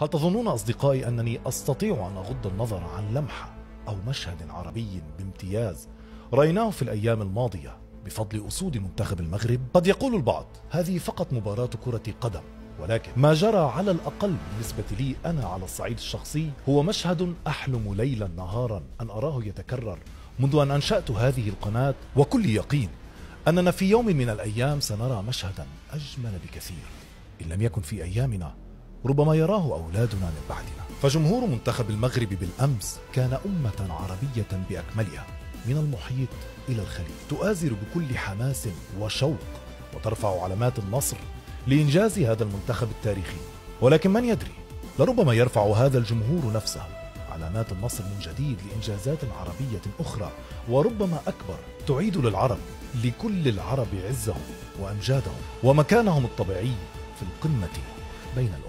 هل تظنون أصدقائي أنني أستطيع أن أغض النظر عن لمحة أو مشهد عربي بامتياز رأيناه في الأيام الماضية بفضل أسود منتخب المغرب؟ قد يقول البعض هذه فقط مباراة كرة قدم، ولكن ما جرى على الأقل بالنسبة لي أنا على الصعيد الشخصي هو مشهد أحلم ليلا نهارا أن أراه يتكرر منذ أن أنشأت هذه القناة، وكل يقين أننا في يوم من الأيام سنرى مشهدا أجمل بكثير. إن لم يكن في أيامنا ربما يراه أولادنا من بعدنا. فجمهور منتخب المغرب بالأمس كان أمة عربية بأكملها من المحيط إلى الخليج تؤازر بكل حماس وشوق وترفع علامات النصر لإنجاز هذا المنتخب التاريخي. ولكن من يدري، لربما يرفع هذا الجمهور نفسه علامات النصر من جديد لإنجازات عربية أخرى وربما أكبر تعيد للعرب، لكل العرب عزهم وأمجادهم ومكانهم الطبيعي في القمة بين الأمم.